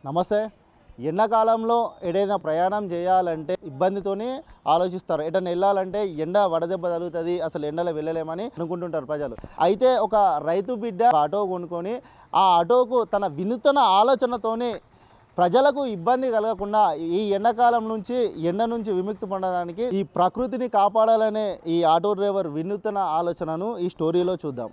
నమస్తే. ఎండాకాలంలో ఏదైనా ప్రయాణం చేయాలంటే ఇబ్బందితోనే ఆలోచిస్తారు. ఎటన్నా వెళ్ళాలంటే ఎండ వడదెబ్బ తగులుతుంది, అసలు ఎండలో వెళ్ళలేమని అనుకుంటుంటారు ప్రజలు. అయితే ఒక రైతు బిడ్డ ఆటో కొనుక్కొని ఆ ఆటోకు తన వినూత్న ఆలోచనతోనే ప్రజలకు ఇబ్బంది కలగకుండా ఈ ఎండాకాలం నుంచి ఎండ నుంచి విముక్తి పొందడానికి ఈ ప్రకృతిని కాపాడాలనే ఈ ఆటో డ్రైవర్ వినూత్న ఆలోచనను ఈ స్టోరీలో చూద్దాం.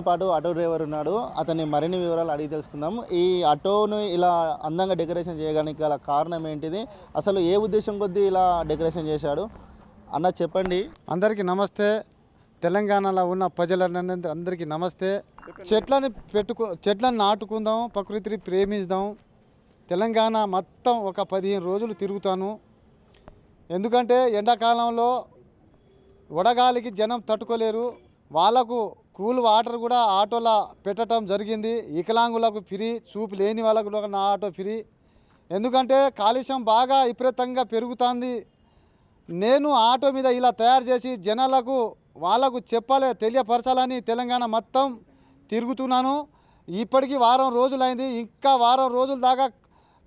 పాటు ఆటో డ్రైవర్ ఉన్నాడు. అతని మరిన్ని వివరాలు అడిగి తెలుసుకుందాం. ఈ ఆటోను ఇలా అందంగా డెకరేషన్ చేయడానికి గల కారణం ఏంటిది, అసలు ఏ ఉద్దేశం కొద్దీ ఇలా డెకరేషన్ చేశాడు అన్న చెప్పండి. అందరికీ నమస్తే. తెలంగాణలో ఉన్న ప్రజలందరికీ నమస్తే. చెట్లను నాటుకుందాం, ప్రకృతిని ప్రేమిద్దాం. తెలంగాణ మొత్తం ఒక 15 రోజులు తిరుగుతాను. ఎందుకంటే ఎండాకాలంలో వడగాలికి జనం తట్టుకోలేరు. వాళ్ళకు కూల్ వాటర్ కూడా ఆటోలో పెట్టడం జరిగింది. వికలాంగులకు ఫ్రీ, చూపు లేని వాళ్ళకు నా ఆటో ఫ్రీ. ఎందుకంటే కాలుష్యం బాగా విపరీతంగా పెరుగుతుంది. నేను ఆటో మీద ఇలా తయారు చేసి జనాలకు వాళ్ళకు చెప్పాలి, తెలియపరచాలని తెలంగాణ మొత్తం తిరుగుతున్నాను. ఇప్పటికీ వారం రోజులైంది. ఇంకా వారం రోజుల దాకా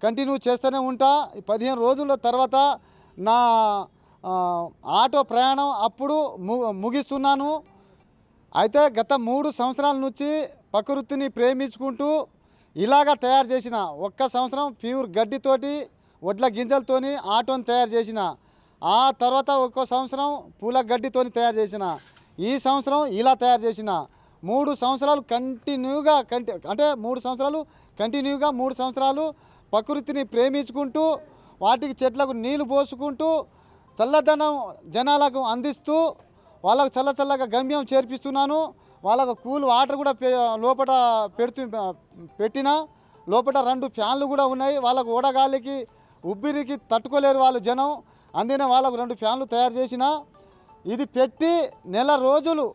కంటిన్యూ చేస్తూనే ఉంటా. 15 రోజుల తర్వాత నా ఆటో ప్రయాణం అప్పుడు ముగిస్తున్నాను. అయితే గత 3 సంవత్సరాల నుంచి ప్రకృతిని ప్రేమించుకుంటూ ఇలాగా తయారు చేసిన, ఒక్క సంవత్సరం ప్యూర్ గడ్డితోటి వడ్ల గింజలతోని ఆటోని తయారు చేసిన, ఆ తర్వాత ఒక్కో సంవత్సరం పూల గడ్డితోని తయారు చేసిన, ఈ సంవత్సరం ఇలా తయారు చేసిన. 3 సంవత్సరాలు కంటిన్యూగా 3 సంవత్సరాలు ప్రకృతిని ప్రేమించుకుంటూ వాటికి చెట్లకు నీళ్లు పోసుకుంటూ చల్లదనం జనాలకు అందిస్తూ వాళ్ళకు చల్లగా గమ్యం చేర్పిస్తున్నాను. వాళ్ళకు కూల్ వాటర్ కూడా లోపల పెట్టిన లోపల 2 ఫ్యాన్లు కూడా ఉన్నాయి. వాళ్ళకు ఓడగాలికి ఉబ్బిరికి తట్టుకోలేరు వాళ్ళు జనం, అందుకనే వాళ్ళకు 2 ఫ్యాన్లు తయారు చేసిన. ఇది పెట్టి నెల రోజులు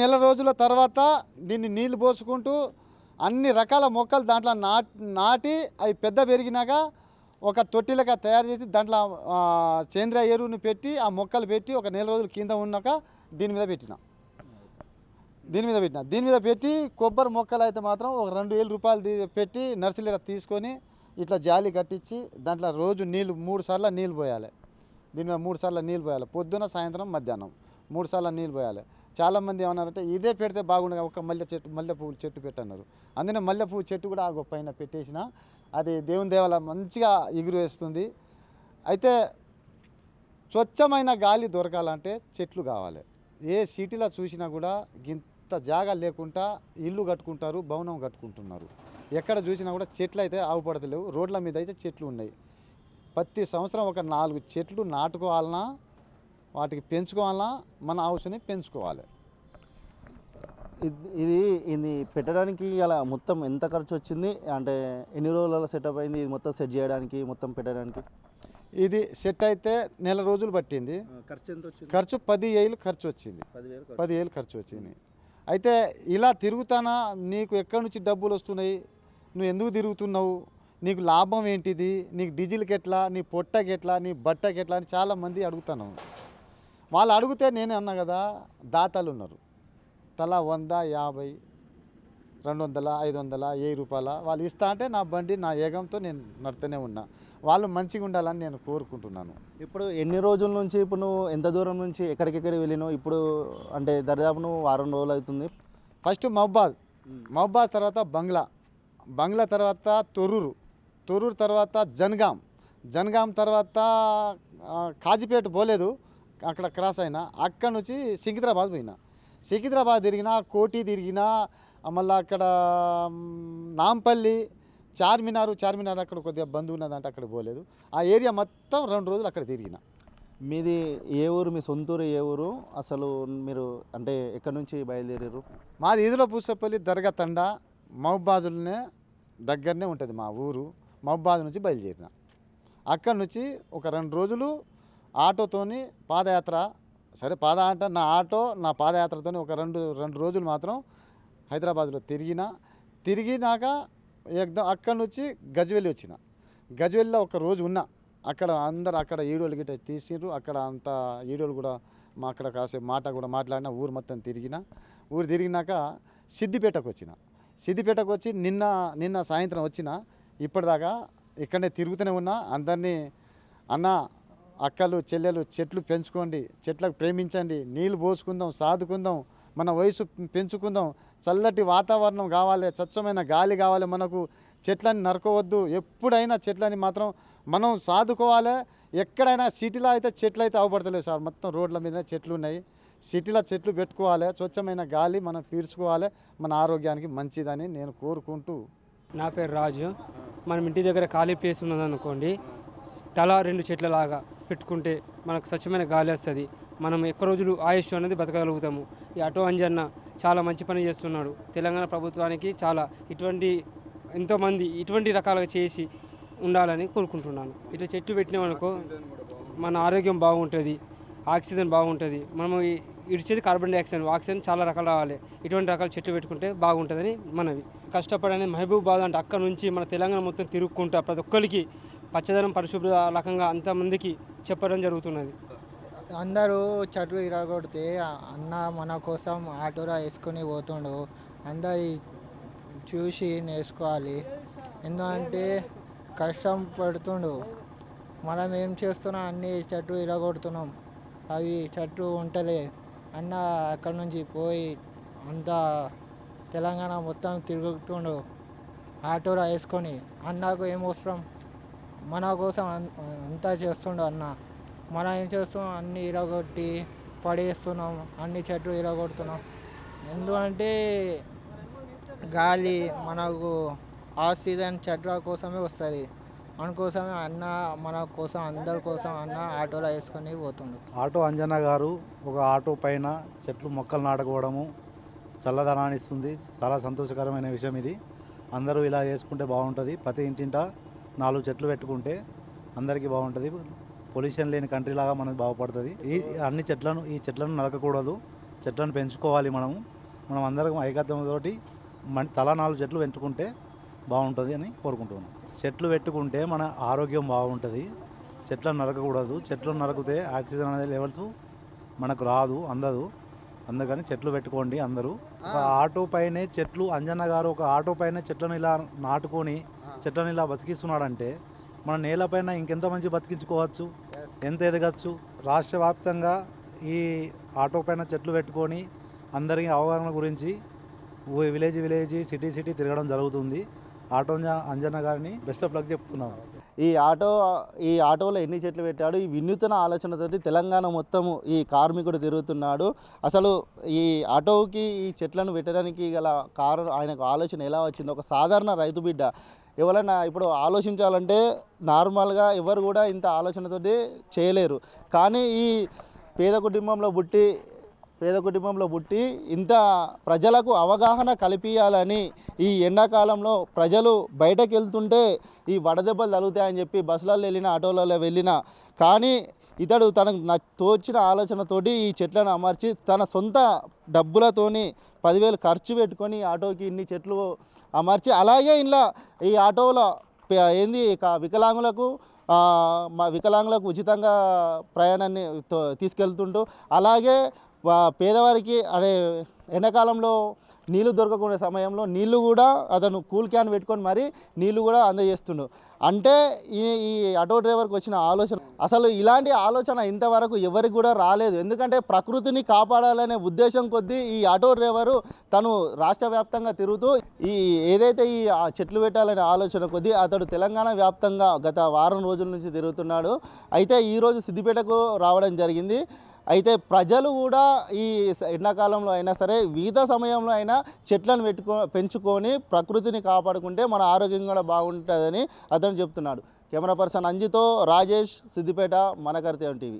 నెల రోజుల తర్వాత దీన్ని నీళ్లు పోసుకుంటూ అన్ని రకాల మొక్కలు దాంట్లో నాటి అవి పెద్ద పెరిగినాక ఒక తొట్టిలుగా తయారు చేసి దాంట్లో సేంద్రియ ఎరువుని పెట్టి ఆ మొక్కలు పెట్టి ఒక నెల రోజులు కింద ఉన్నాక దీని మీద పెట్టి కొబ్బరి మొక్కలు అయితే మాత్రం ఒక 2,000 రూపాయలు పెట్టి నర్సరీలో తీసుకొని ఇట్లా జాలి కట్టించి దాంట్లో రోజు నీళ్ళు 3 సార్లు నీళ్ళు పోయాలి. దీని మీద 3 సార్లు నీళ్ళు పోయాలి. పొద్దున, సాయంత్రం, మధ్యాహ్నం 3 సార్లు నీళ్ళు పోయాలి. చాలామంది ఏమన్నారంటే ఇదే పెడితే బాగుండగా ఒక మల్లె పువ్వు చెట్టు పెట్టన్నారు. అందుకనే మల్లె పువ్వు చెట్టు కూడా ఆ పైన పెట్టేసిన. అది దేవుని దేవాల మంచిగా ఎగురు వేస్తుంది. అయితే స్వచ్ఛమైన గాలి దొరకాలంటే చెట్లు కావాలి. ఏ సిటీలో చూసినా కూడా ఇంత జాగా లేకుండా ఇల్లు కట్టుకుంటారు, భవనం కట్టుకుంటున్నారు. ఎక్కడ చూసినా కూడా చెట్లు అయితే ఆవుపడతలేవు. రోడ్ల మీద అయితే చెట్లు ఉన్నాయి. ప్రతి సంవత్సరం ఒక 4 చెట్లు నాటుకోవాలన్నా, వాటికి పెంచుకోవాలన్నా మన హౌస్ని పెంచుకోవాలి. ఇది పెట్టడానికి అలా మొత్తం ఎంత ఖర్చు వచ్చింది, అంటే ఎన్ని రోజులలో సెటప్ అయింది ఇది మొత్తం సెట్ చేయడానికి, మొత్తం పెట్టడానికి? ఇది సెట్ అయితే నెల రోజులు పట్టింది. ఖర్చు ఎంత వచ్చింది? ఖర్చు 10,000 ఖర్చు వచ్చింది. 10,000 ఖర్చు వచ్చింది. అయితే ఇలా తిరుగుతానా, నీకు ఎక్కడి నుంచి డబ్బులు వస్తున్నాయి, నువ్వు ఎందుకు తిరుగుతున్నావు, నీకు లాభం ఏంటిది, నీకు డీజిల్కి ఎట్లా, నీ పొట్టకి ఎట్లా, నీ బట్టకి ఎట్లా అని చాలామంది అడుగుతాను. వాళ్ళు అడిగితే నేనే అన్నా కదా, దాతలు ఉన్నారు. తలా 100, 50, 200, 500, 1000 రూపాయల వాళ్ళు ఇస్తా అంటే నా బండి నా ఏగంతో నేను నడుతూనే ఉన్నా. వాళ్ళు మంచిగా ఉండాలని నేను కోరుకుంటున్నాను. ఇప్పుడు ఎన్ని రోజుల నుంచి, ఇప్పుడు నువ్వు ఎంత దూరం నుంచి ఎక్కడికెక్కడికి వెళ్ళినావు? ఇప్పుడు అంటే దరిదాపు నువ్వు వారం రోజులు అవుతుంది. ఫస్ట్ మహబాద్ తర్వాత బంగ్లా తర్వాత తొర్రూరు తర్వాత జనగాం తర్వాత కాజీపేట పోలేదు, అక్కడ క్రాస్ అయినా. అక్కడ నుంచి సికింద్రాబాద్ పోయినా. సికింద్రాబాద్ తిరిగినా, కోటి తిరిగినా, మళ్ళీ అక్కడ నాంపల్లి, చార్మినార్ అక్కడ కొద్దిగా బంధువు ఉన్నదంటే అక్కడ పోలేదు. ఆ ఏరియా మొత్తం 2 రోజులు అక్కడ తిరిగిన. మీది ఏ ఊరు? మీ సొంతూరు ఏ ఊరు? అసలు మీరు అంటే ఎక్కడి నుంచి బయలుదేరారు? మాది ఈదుల పూసపల్లి దర్గా తండా, మహబాజులనే దగ్గరనే ఉంటుంది మా ఊరు. మహబాద్ నుంచి బయలుదేరిన. అక్కడి నుంచి ఒక 2 రోజులు ఆటోతోని పాదయాత్ర, సరే నా పాదయాత్రతోని ఒక రెండు రోజులు మాత్రం హైదరాబాద్లో తిరిగినాక అక్కడి నుంచి గజ్వెల్లి వచ్చిన. గజ్వెల్లిలో ఒక రోజు ఉన్నా. అక్కడ ఈడోళ్ళు గిట్ట తీసిర్రు. అక్కడ అంతా ఈడోళ్ళు కూడా అక్కడ కాసేపు కూడా మాట్లాడిన. ఊరు మొత్తం తిరిగినాక సిద్దిపేటకు వచ్చి నిన్న సాయంత్రం వచ్చిన. ఇప్పటిదాకా ఇక్కడనే తిరుగుతూనే ఉన్నా. అందరినీ అన్న, అక్కలు, చెల్లెలు, చెట్లు పెంచుకోండి, చెట్లకు ప్రేమించండి, నీళ్ళు పోసుకుందాం, సాదుకుందాం, మన వయసు పెంచుకుందాం, చల్లటి వాతావరణం కావాలి, స్వచ్ఛమైన గాలి కావాలి, మనకు చెట్లని నరకవద్దు, ఎప్పుడైనా చెట్లని మాత్రం మనం సాదుకోవాలి. ఎక్కడైనా సిటీలో అయితే చెట్లు అయితే అవపడతలేవు సార్, మొత్తం రోడ్ల మీద చెట్లు ఉన్నాయి. సిటీలో చెట్లు పెట్టుకోవాలి, స్వచ్ఛమైన గాలి మనం పీల్చుకోవాలి, మన ఆరోగ్యానికి మంచిదని నేను కోరుకుంటూ. నా పేరు రాజు. మనం ఇంటి దగ్గర ఖాళీ ప్లేస్ ఉన్నదనుకోండి, తలా 2 చెట్లలాగా పెట్టుకుంటే మనకు స్వచ్ఛమైన గాలి వస్తుంది. మనం ఎక్కువ రోజులు ఆయుష్ అనేది బతకగలుగుతాము. ఈ ఆటో అంజన్న చాలా మంచి పని చేస్తున్నాడు. తెలంగాణ ప్రభుత్వానికి ఎంతోమంది ఇటువంటి రకాలుగా చేసి ఉండాలని కోరుకుంటున్నాను. ఇట్లా చెట్లు పెట్టినామనుకో మన ఆరోగ్యం బాగుంటుంది, ఆక్సిజన్ బాగుంటుంది. మనము ఇడిచేది కార్బన్ డైఆక్సైడ్, ఆక్సిజన్ చాలా రకాలు రావాలి. ఇటువంటి రకాల చెట్లు పెట్టుకుంటే బాగుంటుందని మనవి. కష్టపడని మహబూబాబాద్ అంటే అక్కడ నుంచి మన తెలంగాణ మొత్తం తిరుగుకుంటా ప్రతి ఒక్కరికి పచ్చదనం, పరిశుభ్ర రకంగా అంతమందికి చెప్పడం జరుగుతున్నది. అందరూ చెట్లు ఇరగొడితే అన్న మన కోసం ఆటోరా వేసుకొని పోతుండు. అందరు చూసి నేర్చుకోవాలి. ఎందుకంటే కష్టం పడుతుండు. మనం ఏం చేస్తున్నాం, అన్ని చెట్లు ఇరగొడుతున్నాం. అవి చెట్లు ఉంటలే. అన్న అక్కడి నుంచి పోయి అంతా తెలంగాణ మొత్తం తిరుగుతుండు ఆటోరా వేసుకొని. అన్నకు ఏం అవసరం, మన కోసం అంతా చేస్తుండు అన్న. మనం ఏం చేస్తున్నాం, అన్ని ఇరగొట్టి పడేస్తున్నాం, అన్ని చెట్లు ఇరగొడుతున్నాం. ఎందుకంటే గాలి మనకు ఆక్సిజన్ చెట్ల కోసమే వస్తుంది. అందుకోసమే అన్న మన కోసం, అందరి కోసం అన్న ఆటోలో వేసుకొని పోతుండు. ఆటో అంజన్న గారు ఒక ఆటో పైన చెట్లు మొక్కలు నాటుకోవడము చల్లదనాన్ని ఇస్తుంది. చాలా సంతోషకరమైన విషయం ఇది. అందరూ ఇలా చేసుకుంటే బాగుంటుంది. ప్రతి ఇంటింట 4 చెట్లు పెట్టుకుంటే అందరికీ బాగుంటుంది. పొల్యూషన్ లేని కంట్రీ లాగా మనకు బాగుపడుతుంది. ఈ చెట్లను నరకకూడదు, చెట్లను పెంచుకోవాలి. మనం అందరం ఐకత్యంతో తలా 4 చెట్లు పెంచుకుంటే బాగుంటుంది అని కోరుకుంటున్నాం. చెట్లు పెట్టుకుంటే మన ఆరోగ్యం బాగుంటుంది. చెట్లను నరకకూడదు. చెట్లను నరికితే ఆక్సిజన్ అనేది లెవెల్స్ మనకు అందదు. అందుకని చెట్లు పెట్టుకోండి అందరూ. ఒక ఆటో పైనే చెట్లు, అంజన్న గారు ఒక ఆటో పైన చెట్లను ఇలా నాటుకొని చెట్లను ఇలా బతికిస్తున్నాడంటే మన నేలపైన ఇంకెంత మంచి బతికించుకోవచ్చు, ఎంత ఎదగచ్చు. రాష్ట్ర వ్యాప్తంగా ఈ ఆటో పైన చెట్లు పెట్టుకొని అందరికీ అవగాహన గురించి విలేజ్ సిటీ తిరగడం జరుగుతుంది. ఆటో అంజన్న గారిని బెస్ట్ ఆఫ్ లక్ చెప్తున్నాను. ఈ ఆటోలో ఎన్ని చెట్లు పెట్టాడు, ఈ వినూత్న ఆలోచనతోటి తెలంగాణ మొత్తము ఈ కార్మికుడు తిరుగుతున్నాడు. అసలు ఈ ఆటోకి ఈ చెట్లను పెట్టడానికి గల కారణం, ఆయనకు ఆలోచన ఎలా వచ్చింది? ఒక సాధారణ రైతు బిడ్డ ఎవరైనా ఇప్పుడు ఆలోచించాలంటే నార్మల్గా ఎవరు కూడా ఇంత ఆలోచనతోటి చేయలేరు. కానీ ఈ పేద కుటుంబంలో పుట్టి ఇంత ప్రజలకు అవగాహన కల్పించాలని ఈ ఎండాకాలంలో ప్రజలు బయటకు వెళ్తుంటే ఈ వడదెబ్బలు తగులుతాయని చెప్పి బస్సులలో వెళ్ళిన, ఆటోలలో వెళ్ళిన, కానీ ఇతడు తనకు తోచిన ఆలోచనతోటి ఈ చెట్లను అమర్చి తన సొంత డబ్బులతోని 10,000 ఖర్చు పెట్టుకొని ఆటోకి ఇన్ని చెట్లు అమర్చి, అలాగే ఇలా ఈ ఆటోలో వికలాంగులకు ఉచితంగా ప్రయాణాన్ని తీసుకెళ్తుంటూ, అలాగే పేదవారికి ఎండాకాలంలో నీళ్లు దొరకకుండా సమయంలో నీళ్లు కూడా అతను కూల్ క్యాన్ పెట్టుకొని మరి నీళ్లు కూడా అందజేస్తుండు. అంటే ఈ ఆటో డ్రైవర్కి వచ్చిన ఆలోచన, అసలు ఇలాంటి ఆలోచన ఇంతవరకు ఎవరికి కూడా రాలేదు. ఎందుకంటే ప్రకృతిని కాపాడాలనే ఉద్దేశం కొద్దీ ఈ ఆటో డ్రైవరు తను రాష్ట్ర వ్యాప్తంగా తిరుగుతూ ఏదైతే ఈ చెట్లు పెట్టాలనే ఆలోచన కొద్దీ అతడు తెలంగాణ వ్యాప్తంగా గత వారం రోజుల నుంచి తిరుగుతున్నాడు. అయితే ఈరోజు సిద్దిపేటకు రావడం జరిగింది. అయితే ప్రజలు కూడా ఈ ఎండాకాలంలో అయినా సరే వివిధ సమయంలో అయినా చెట్లను పెంచుకొని ప్రకృతిని కాపాడుకుంటే మన ఆరోగ్యం కూడా బాగుంటుందని అతను చెప్తున్నాడు. కెమెరా పర్సన్ అంజితో రాజేష్, సిద్దిపేట, మన కర్తవ్యం టీవీ.